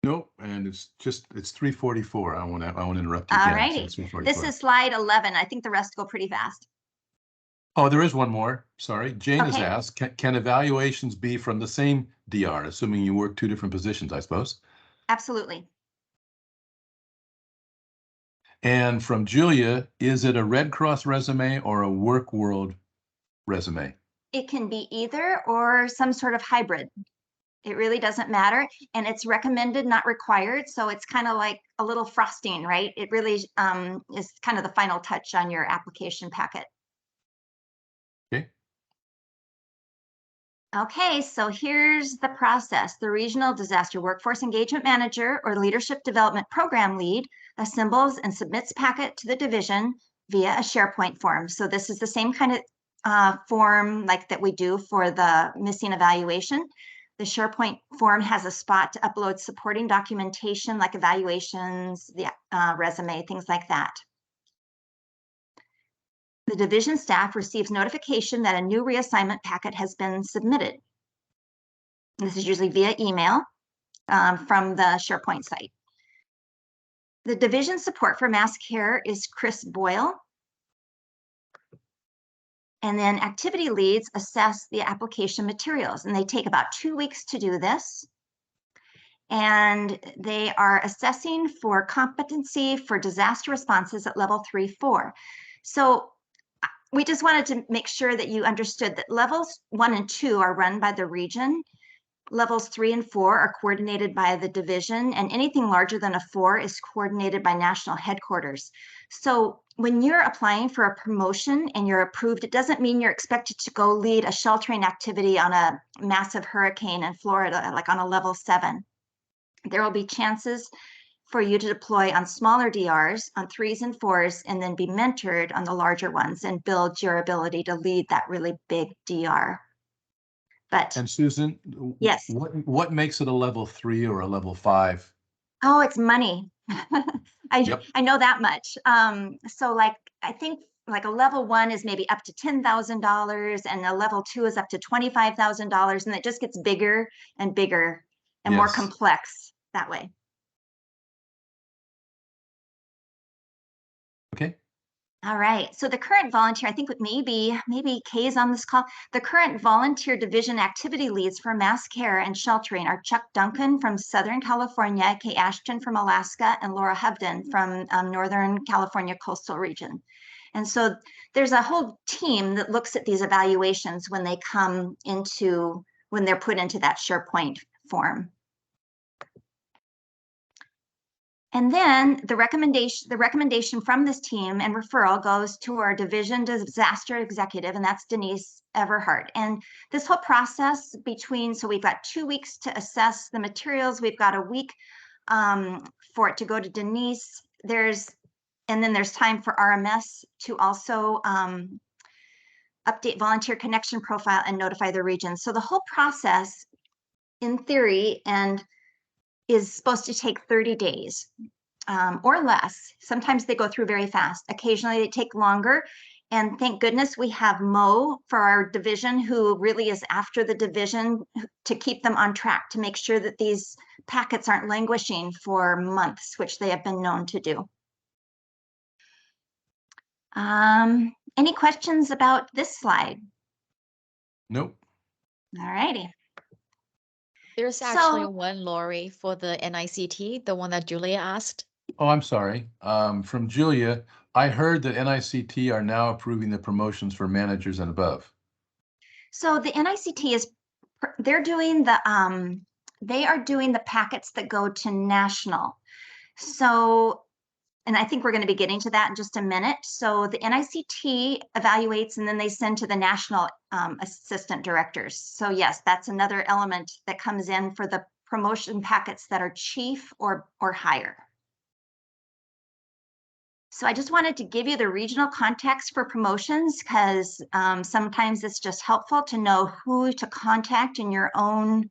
Nope, and it's 3:44. I want to interrupt you again. All righty. This is slide 11. I think the rest go pretty fast. Oh, there is one more. Sorry. Jane has Okay, asked, can evaluations be from the same DR, assuming you work two different positions, I suppose? absolutely. And from Julia, is it a Red Cross resume or a Work World resume? It can be either or some sort of hybrid. It really doesn't matter. And it's recommended, not required. So it's kind of like a little frosting, right? It really is kind of the final touch on your application packet. Okay. Okay, so here's the process. The Regional Disaster Workforce Engagement Manager or Leadership Development Program Lead assembles and submits packet to the division via a SharePoint form. So this is the same kind of form like that we do for the missing evaluation. The SharePoint form has a spot to upload supporting documentation like evaluations, the resume, things like that. The division staff receives notification that a new reassignment packet has been submitted. This is usually via email from the SharePoint site. The division support for mass care is Chris Boyle. And then activity leads assess the application materials, and they take about 2 weeks to do this. And they are assessing for competency for disaster responses at level 3-4. So we just wanted to make sure that you understood that levels 1 and 2 are run by the region. Levels 3 and 4 are coordinated by the division, and anything larger than a 4 is coordinated by national headquarters. So when you're applying for a promotion and you're approved, it doesn't mean you're expected to go lead a sheltering activity on a massive hurricane in Florida, like on a level 7. There will be chances for you to deploy on smaller DRs, on 3s and 4s, and then be mentored on the larger ones and build your ability to lead that really big DR. But And Susan, yes. what makes it a level 3 or a level 5? Oh, it's money. Yep. I know that much. So like I think like a level 1 is maybe up to $10,000 and a level 2 is up to $25,000, and it just gets bigger and bigger and more Yes. complex that way. Okay. All right. So the current volunteer, I think maybe Kay is on this call. The current volunteer division activity leads for mass care and sheltering are Chuck Duncan from Southern California, Kay Ashton from Alaska, and Laura Hubden from Northern California coastal region. And so there's a whole team that looks at these evaluations when they come into, when they're put into that SharePoint form. And then the recommendation from this team and referral goes to our division disaster executive, and that's Denise Everhart. And this whole process between, so we've got 2 weeks to assess the materials. We've got a week for it to go to Denise. And then there's time for RMS to also update volunteer connection profile and notify the region. So the whole process in theory is supposed to take 30 days. Or less. Sometimes they go through very fast. Occasionally they take longer. And thank goodness we have Mo for our division, who really is after the division to keep them on track, to make sure that these packets aren't languishing for months, which they have been known to do. Any questions about this slide? Nope. All righty. There's actually one, Lori, for the NICT, the one that Julia asked. Oh, I'm sorry. From Julia, I heard that NICT are now approving the promotions for managers and above. So the NICT they're doing they are doing the packets that go to national. So, and I think we're going to be getting to that in just a minute. So the NICT evaluates and then they send to the national assistant directors. So yes, that's another element that comes in for the promotion packets that are chief or higher. So I just wanted to give you the regional context for promotions, because sometimes it's just helpful to know who to contact in your own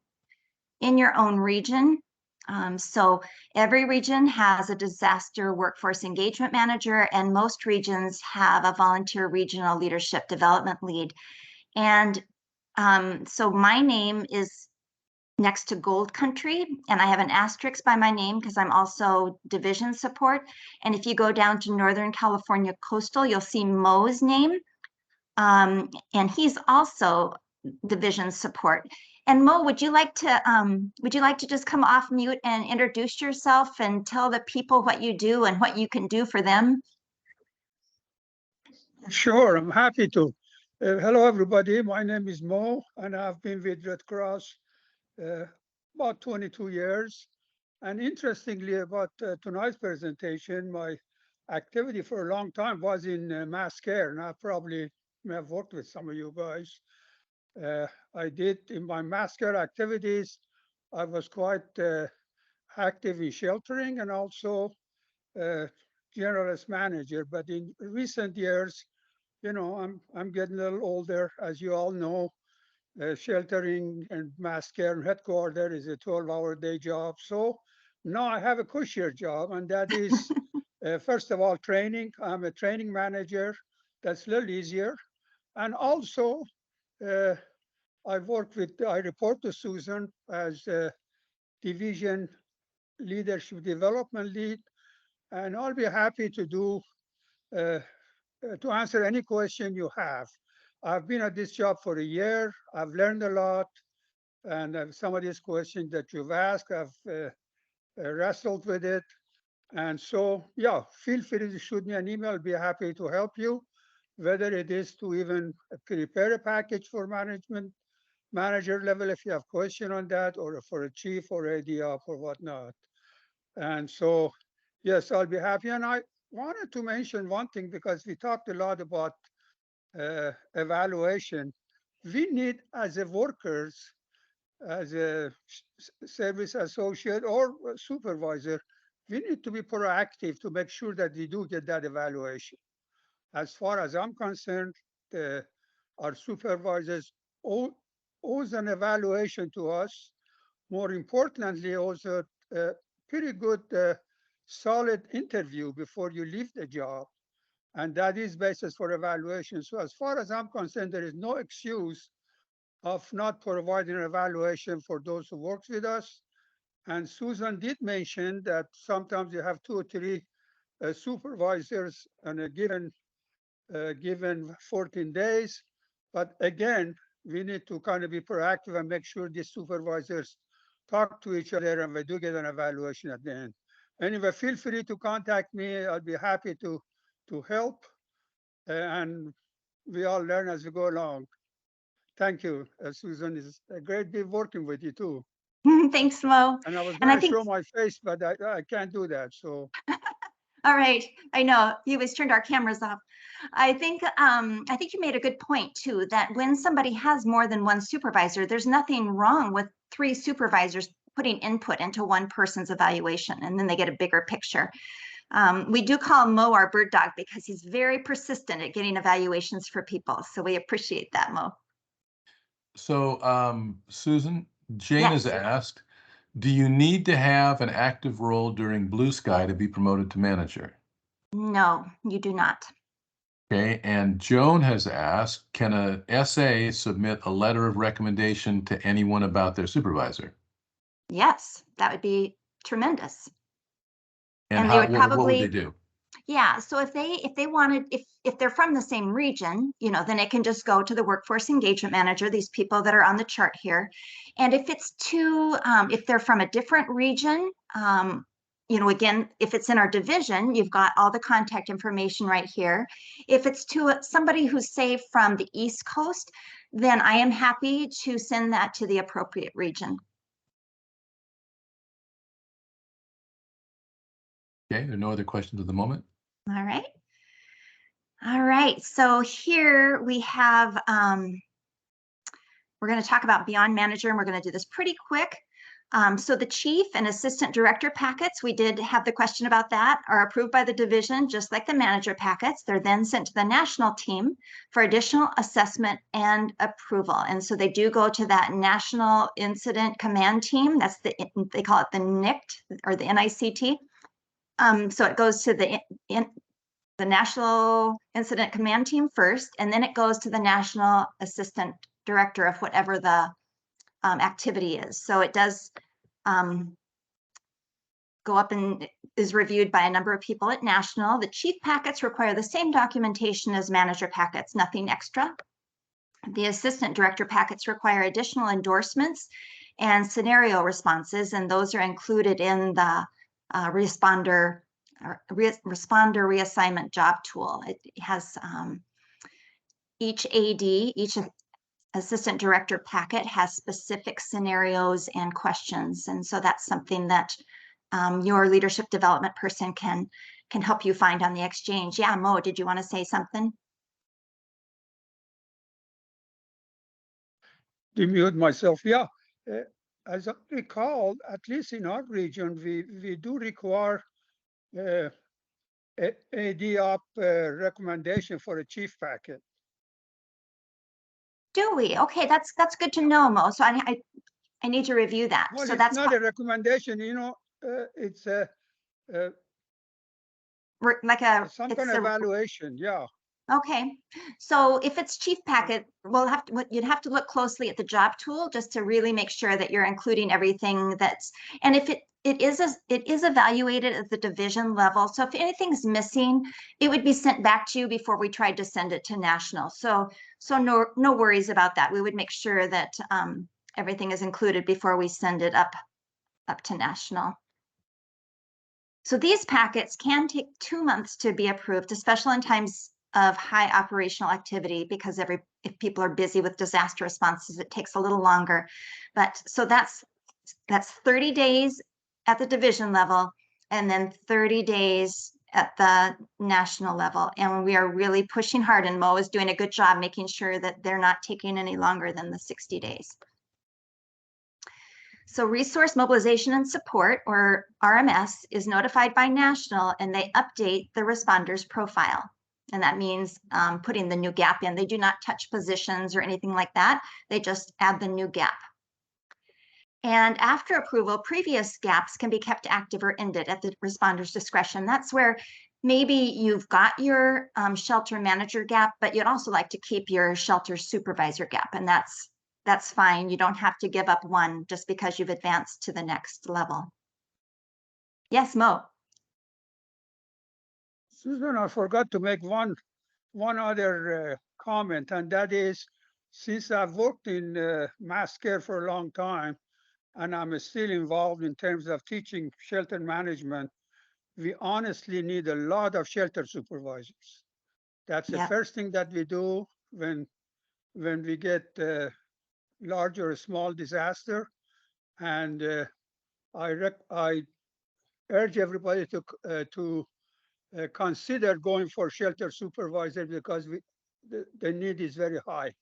region. So every region has a disaster workforce engagement manager, and most regions have a volunteer regional leadership development lead. And so my name is next to Gold Country, and I have an asterisk by my name because I'm also division support. And if you go down to Northern California Coastal, you'll see Mo's name. and he's also division support. And Mo, would you like to just come off mute and introduce yourself and tell the people what you do and what you can do for them? Sure, I'm happy to. Hello, everybody. My name is Mo, and I've been with Red Cross about 22 years. And interestingly, about tonight's presentation, my activity for a long time was in mass care, and I probably may have worked with some of you guys. I did in my mass care activities, I was quite active in sheltering and also generalist manager. But in recent years, you know, I'm getting a little older, as you all know. Sheltering and mass care and headquarters is a 12-hour day job. So now I have a cushier job, and that is, first of all, training. I'm a training manager. That's a little easier. And also, I report to Susan as division leadership development lead, and I'll be happy to do to answer any question you have. I've been at this job for a year. I've learned a lot, and some of these questions that you've asked, I've wrestled with it. And so, yeah, feel free to shoot me an email. I'll be happy to help you, whether it is to even prepare a package for manager level if you have question on that, or for a chief or ADF or whatnot. And so, yes, I'll be happy. And I wanted to mention one thing, because we talked a lot about evaluation. We need, as a workers, as a service associate or supervisor, we need to be proactive to make sure that we do get that evaluation. As far as I'm concerned, our supervisors owes an evaluation to us. More importantly, also a pretty good, solid interview before you leave the job. And that is basis for evaluation. So as far as I'm concerned, there is no excuse of not providing an evaluation for those who work with us. And Susan did mention that sometimes you have 2 or 3 supervisors on a given 14 days. But again, we need to kind of be proactive and make sure these supervisors talk to each other and we do get an evaluation at the end. Anyway, feel free to contact me. I'll be happy to help. And we all learn as we go along. Thank you, Susan. It's a great be working with you too. Thanks, Mo. And I was And I going to think, show my face, but I can't do that. So all right, I know you always turned our cameras off. I think you made a good point too, that when somebody has more than one supervisor, there's nothing wrong with 3 supervisors putting input into one person's evaluation, and then they get a bigger picture. We do call Mo our bird dog because he's very persistent at getting evaluations for people. So we appreciate that, Mo. So, Susan, Jane Yes. has asked, do you need to have an active role during Blue Sky to be promoted to manager? No, you do not. Okay, and Joan has asked, can a SA submit a letter of recommendation to anyone about their supervisor? Yes, that would be tremendous. And they would what would probably, they do? yeah, so if they wanted, if they're from the same region, you know, then it can just go to the workforce engagement manager, these people that are on the chart here. And if it's if they're from a different region, you know, again, if it's in our division, you've got all the contact information right here. If it's to somebody who's, say, from the East Coast, then I am happy to send that to the appropriate region. Okay, there are no other questions at the moment. All right. All right, so here we have, we're going to talk about Beyond Manager, and we're going to do this pretty quick. So the chief and assistant director packets, we did have the question about that, are approved by the division, just like the manager packets. They're then sent to the national team for additional assessment and approval. And so they do go to that National Incident Command Team. That's they call it the NICT, or the NICT. So it goes to the National Incident Command Team first, and then it goes to the National Assistant Director of whatever the activity is. So it does go up and is reviewed by a number of people at national. The chief packets require the same documentation as manager packets, nothing extra. The assistant director packets require additional endorsements and scenario responses, and those are included in the responder reassignment job tool. It has each AD, each assistant director packet has specific scenarios and questions, and so that's something that your leadership development person can help you find on the exchange. Yeah, Mo, did you want to say something? Demute myself. Yeah, as I recall, at least in our region, we do require AD op recommendation for a chief packet. Do we? Okay, that's good to know, Mo. So I need to review that. Well, so it's that's not a recommendation, it's a like a some kind of evaluation. Yeah. Okay, so if it's chief packet, you'd have to look closely at the job tool just to really make sure that you're including everything and if it is evaluated at the division level. So if anything's missing, it would be sent back to you before we tried to send it to national. So no worries about that. We would make sure that everything is included before we send it up to national. So these packets can take 2 months to be approved, especially in times of high operational activity, because if people are busy with disaster responses, it takes a little longer. But so that's 30 days at the division level, and then 30 days at the national level. And we are really pushing hard, and Mo is doing a good job making sure that they're not taking any longer than the 60 days. So Resource Mobilization and Support, or RMS, is notified by national, and they update the responder's profile. And that means putting the new gap in. They do not touch positions or anything like that. They just add the new gap. And after approval, previous gaps can be kept active or ended at the responder's discretion. That's where maybe you've got your shelter manager gap, but you'd also like to keep your shelter supervisor gap. And that's fine. You don't have to give up one just because you've advanced to the next level. Yes, Mo. Susan, I forgot to make one other comment, and that is, since I've worked in mass care for a long time, and I'm still involved in terms of teaching shelter management, we honestly need a lot of shelter supervisors. That's the first thing that we do when we get large or small disaster. And I urge everybody to consider going for shelter supervisor, because the need is very high.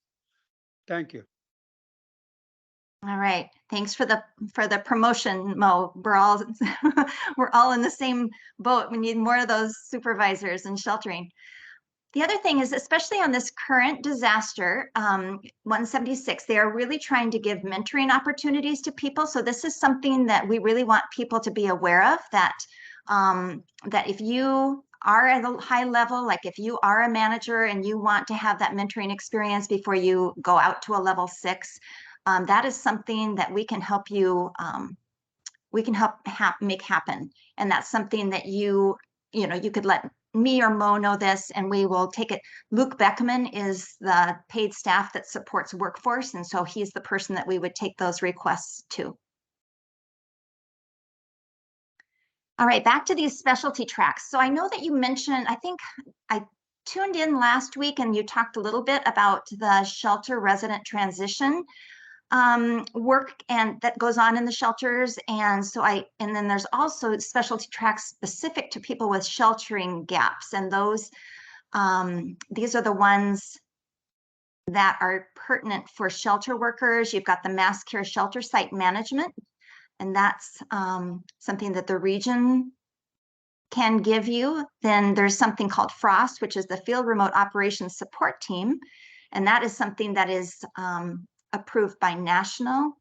Thank you. All right, thanks for the promotion, Mo. We're all in the same boat. We need more of those supervisors in sheltering. The other thing is, especially on this current disaster, 176, they are really trying to give mentoring opportunities to people. So this is something that we really want people to be aware of, that if you are at a high level, like if you are a manager and you want to have that mentoring experience before you go out to a level 6, that is something that we can help you, we can help make happen. And that's something that you could let me or Mo know this, and we will take it. Luke Beckman is the paid staff that supports workforce, and so he's the person that we would take those requests to. All right, back to these specialty tracks. So I know that you mentioned, I think I tuned in last week and you talked a little bit about the shelter resident transition work and that goes on in the shelters. And so and then there's also specialty tracks specific to people with sheltering gaps. And those, these are the ones that are pertinent for shelter workers. You've got the mass care shelter site management, and that's something that the region can give you. Then there's something called FROST, which is the Field Remote Operations Support Team. And that is something that is approved by national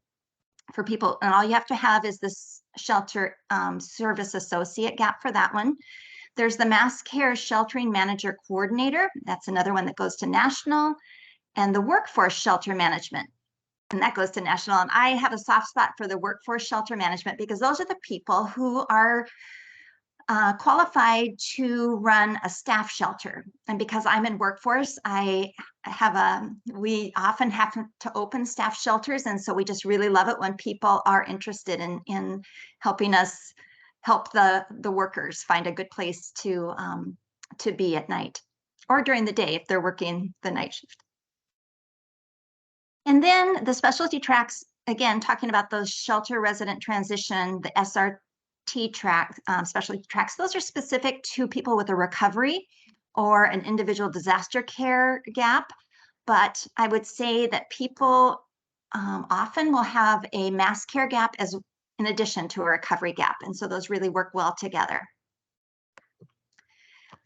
for people, and all you have to have is this shelter service associate gap for that one. There's the mass care sheltering manager coordinator. That's another one that goes to national. And the workforce shelter management. and that goes to national. And I have a soft spot for the workforce shelter management because those are the people who are qualified to run a staff shelter. And because I'm in workforce, we often have to open staff shelters. And so we just really love it when people are interested in helping us help the workers find a good place to be at night or during the day if they're working the night shift. And then the specialty tracks, again, talking about those shelter resident transition, the SRT track, specialty tracks, those are specific to people with a recovery or an individual disaster care gap. But I would say that people often will have a mass care gap as in addition to a recovery gap. And so those really work well together.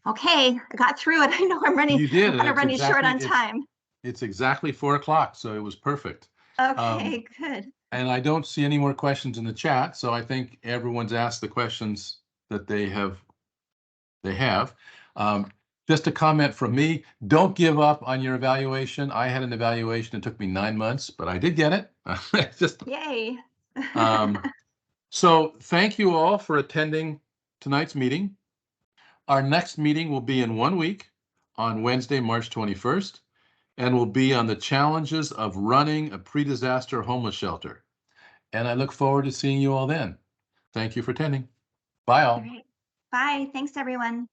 Okay, I got through it. I know I'm running, You did. I'm running short on time. It's exactly 4 o'clock, so it was perfect. Okay, good. And I don't see any more questions in the chat, so I think everyone's asked the questions that they have. Just a comment from me, don't give up on your evaluation. I had an evaluation, it took me 9 months, but I did get it. Just Yay. So thank you all for attending tonight's meeting. Our next meeting will be in 1 week on Wednesday, March 21st. And will be on the challenges of running a pre-disaster homeless shelter. And I look forward to seeing you all then. Thank you for attending. Bye all. All right. Bye. Thanks, everyone.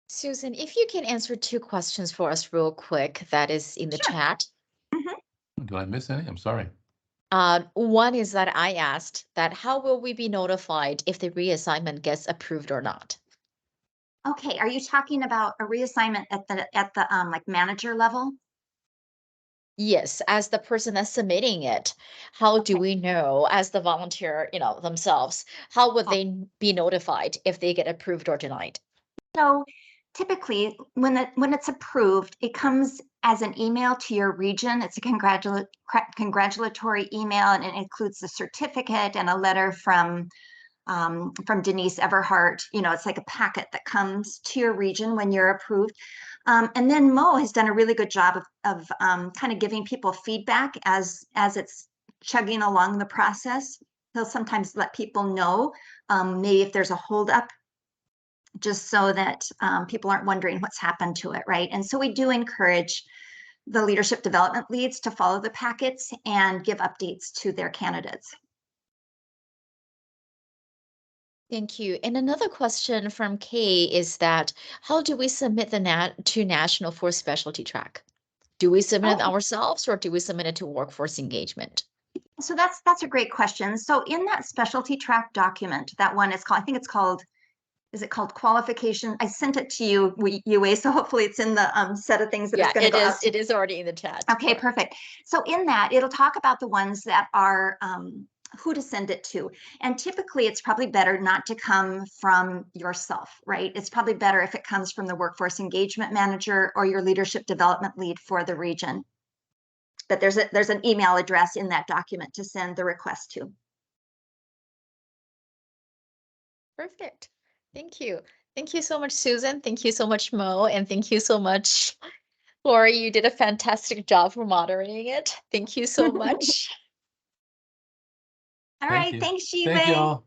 Susan, if you can answer 2 questions for us real quick, that is in the Sure. chat. Did I miss any? I'm sorry. One is that I asked that how will we be notified if the reassignment gets approved or not? Okay, are you talking about a reassignment at the like manager level? Yes, as the person that's submitting it, how do we know as the volunteer, themselves, how would they be notified if they get approved or denied? So typically when it's approved, it comes as an email to your region. It's a congratulatory email, and it includes the certificate and a letter from Denise Everhart. It's like a packet that comes to your region when you're approved. And then Mo has done a really good job of kind of giving people feedback as it's chugging along the process. He'll sometimes let people know maybe if there's a holdup, just so that people aren't wondering what's happened to it, right? And so we do encourage the leadership development leads to follow the packets and give updates to their candidates. Thank you. And another question from Kay is that how do we submit to National for Specialty Track? Do we submit it ourselves or do we submit it to Workforce Engagement? So that's a great question. So in that specialty track document, that one is called, I think it's called, is it called qualification? I sent it to you, Yue, so hopefully it's in the set of things that it's going to go out. It is already in the chat. Okay, perfect. So in that, it'll talk about the ones that are who to send it to. And typically it's probably better not to come from yourself, right? It's probably better if it comes from the workforce engagement manager or your leadership development lead for the region. But there's an email address in that document to send the request to. Perfect. Thank you. Thank you so much, Susan. Thank you so much, Mo. And thank you so much, Lori. You did a fantastic job for moderating it. Thank you so much. All right. Thanks, Shive. Thank you all.